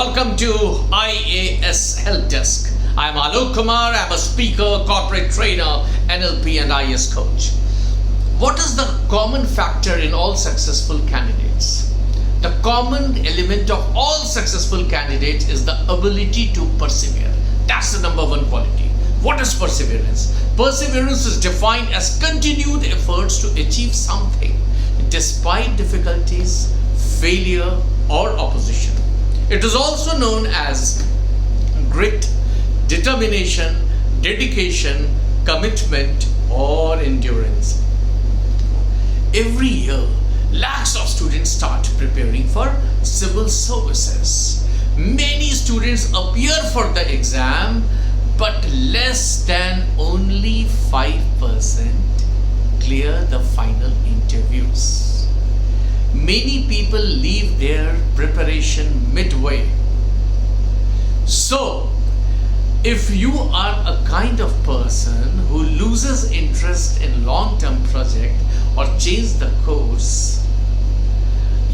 Welcome to IAS Helpdesk. I'm Alok Kumar. I'm a speaker, corporate trainer, NLP and IAS coach. What is the common factor in all successful candidates? The common element of all successful candidates is the ability to persevere. That's the number one quality. What is perseverance? Perseverance is defined as continued efforts to achieve something despite difficulties, failure, or opposition. It is also known as grit, determination, dedication, commitment, or endurance. Every year, lakhs of students start preparing for civil services. Many students appear for the exam, but less than only 5% clear the final interviews. Many people leave their preparation midway. So, if you are a kind of person who loses interest in long-term project or change the course,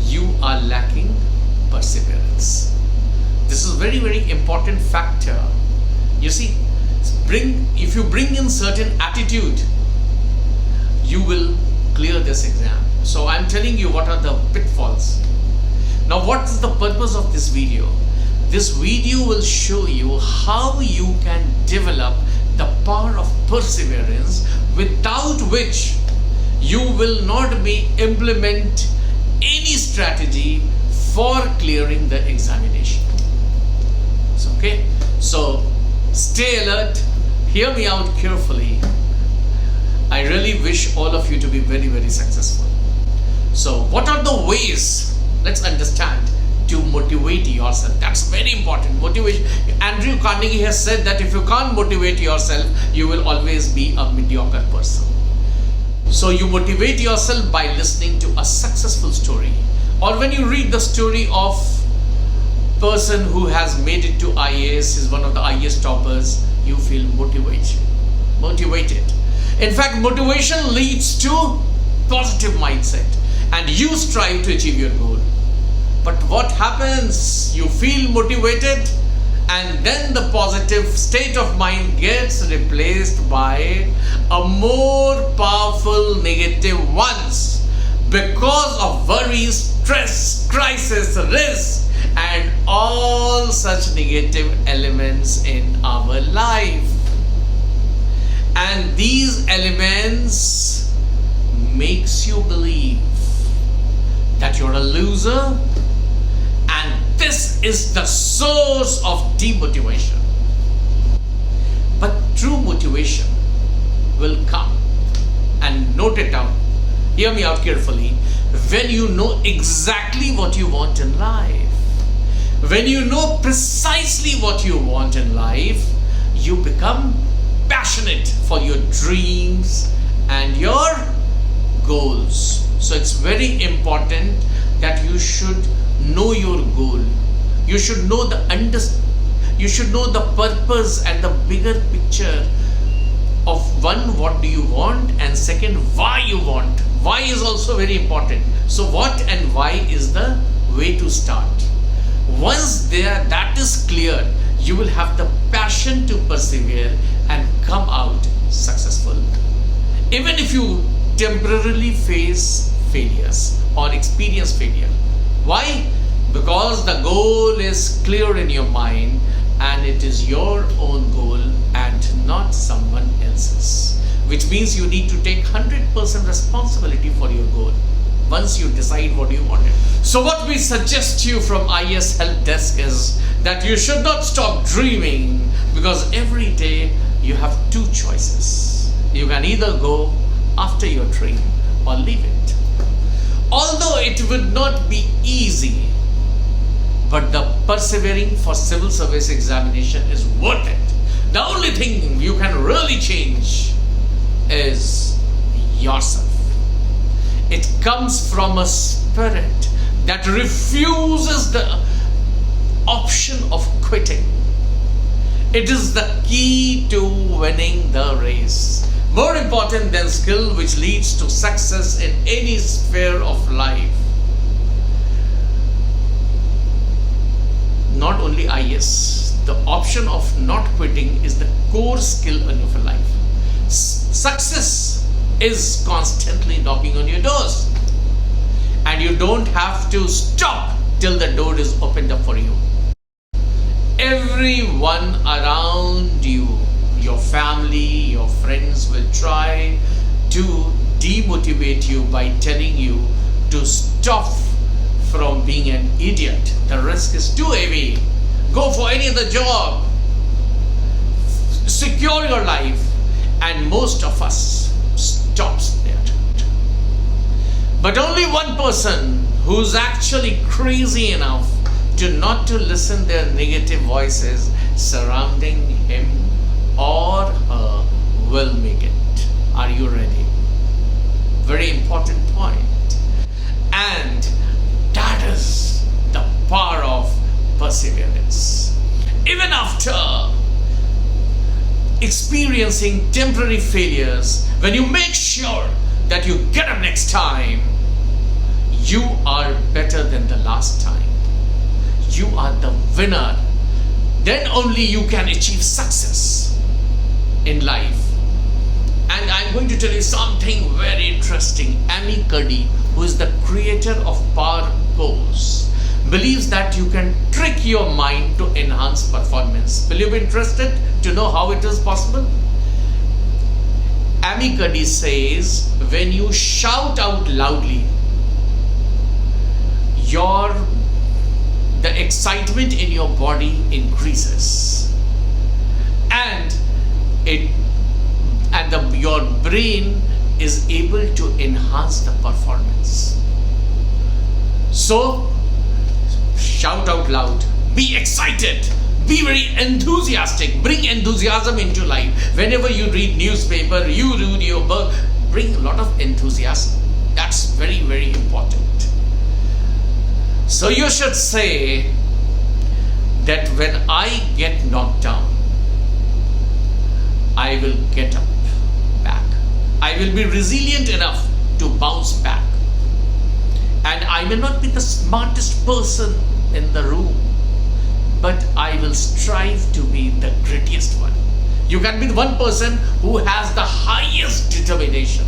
you are lacking perseverance. This is very, very important factor. You see, if you bring in certain attitude, you will clear this exam. So I'm telling you what are the pitfalls. Now what is the purpose of this video? This video will show you how you can develop the power of perseverance, without which you will not be implement any strategy for clearing the examination. Okay, so stay alert, hear me out carefully. I really wish all of you to be very, very successful. So what are the ways, let's understand, to motivate yourself? That's very important. Motivation. Andrew Carnegie has said that if you can't motivate yourself, you will always be a mediocre person. So you motivate yourself by listening to a successful story, or when you read the story of person who has made it to IAS, is one of the IAS toppers, you feel motivated. In fact, motivation leads to positive mindset, and you strive to achieve your goal. But what happens? You feel motivated, and then the positive state of mind gets replaced by a more powerful negative ones because of worries, stress, crisis, risk, and all such negative elements in our life. And these elements makes you believe that you're a loser, and this is the source of demotivation. But true motivation will come, and note it down, hear me out carefully, when you know exactly what you want in life. When you know precisely what you want in life, you become passionate for your dreams and your goals. So it's very important that you should know your goal. You should know the purpose and the bigger picture of one, what do you want, and second, why you want. Why is also very important. So what and why is the way to start. Once that is clear, you will have the passion to persevere and come out successful. Even if you temporarily face failures or experience failure. Why? Because the goal is clear in your mind, and it is your own goal and not someone else's. Which means you need to take 100% responsibility for your goal once you decide what you wanted. So what we suggest you from IAS Helpdesk is that you should not stop dreaming, because every day you have two choices. You can either go after your dream or leave it. Although it would not be easy, but the persevering for civil service examination is worth it. The only thing you can really change is yourself. It comes from a spirit that refuses the option of quitting. It is the key to winning the race. More important than skill, which leads to success in any sphere of life. not only IAS, the option of not quitting is the core skill of your life. Success is constantly knocking on your doors, and you don't have to stop till the door is opened up for you. Everyone around you, your family, your friends will try to demotivate you by telling you to stop from being an idiot. The risk is too heavy. Go for any other job. Secure your life. And most of us stops there. But only one person who's actually crazy enough to not to listen their negative voices surrounding him or her will make it. Are you ready? Very important point. And that is the power of perseverance. Even after experiencing temporary failures, when you make sure that you get up next time, you are better than the last time. You are the winner. Then only you can achieve success in life. And I'm going to tell you something very interesting. Amy Cuddy, who is the creator of Power Pose, believes that you can trick your mind to enhance performance. Will you be interested to know how it is possible? Amy Cuddy says, when you shout out loudly, the excitement in your body increases, and your brain is able to enhance the performance. So shout out loud, be excited, be very enthusiastic, bring enthusiasm into life. Whenever you read newspaper, you read your book, bring a lot of enthusiasm. That's very, very important. So you should say that when I get knocked down, I will get up back. I will be resilient enough to bounce back. And I may not be the smartest person in the room, but I will strive to be the grittiest one. You can be the one person who has the highest determination.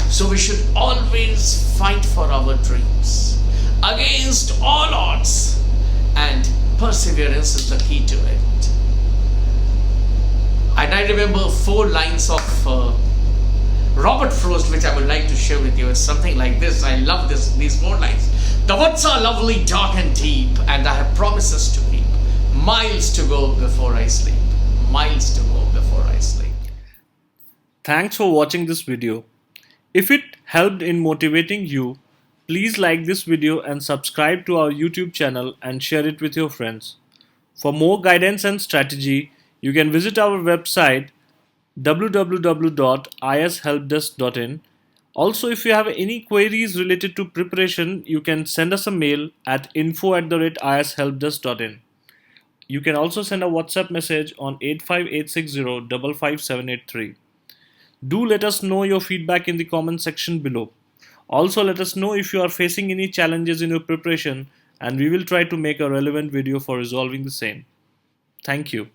So we should always fight for our dreams against all odds, and perseverance is the key to it. And I remember 4 lines of Robert Frost, which I would like to share with you. It's something like this. I love these 4 lines. The woods are lovely, dark and deep, and I have promises to keep. Miles to go before I sleep. Miles to go before I sleep. Thanks for watching this video. If it helped in motivating you, please like this video and subscribe to our YouTube channel and share it with your friends. For more guidance and strategy, you can visit our website www.iashelpdesk.in. Also, if you have any queries related to preparation, you can send us a mail at info@iashelpdesk.in. You can also send a WhatsApp message on 85860 55783. Do let us know your feedback in the comment section below. Also, let us know if you are facing any challenges in your preparation, and we will try to make a relevant video for resolving the same. Thank you.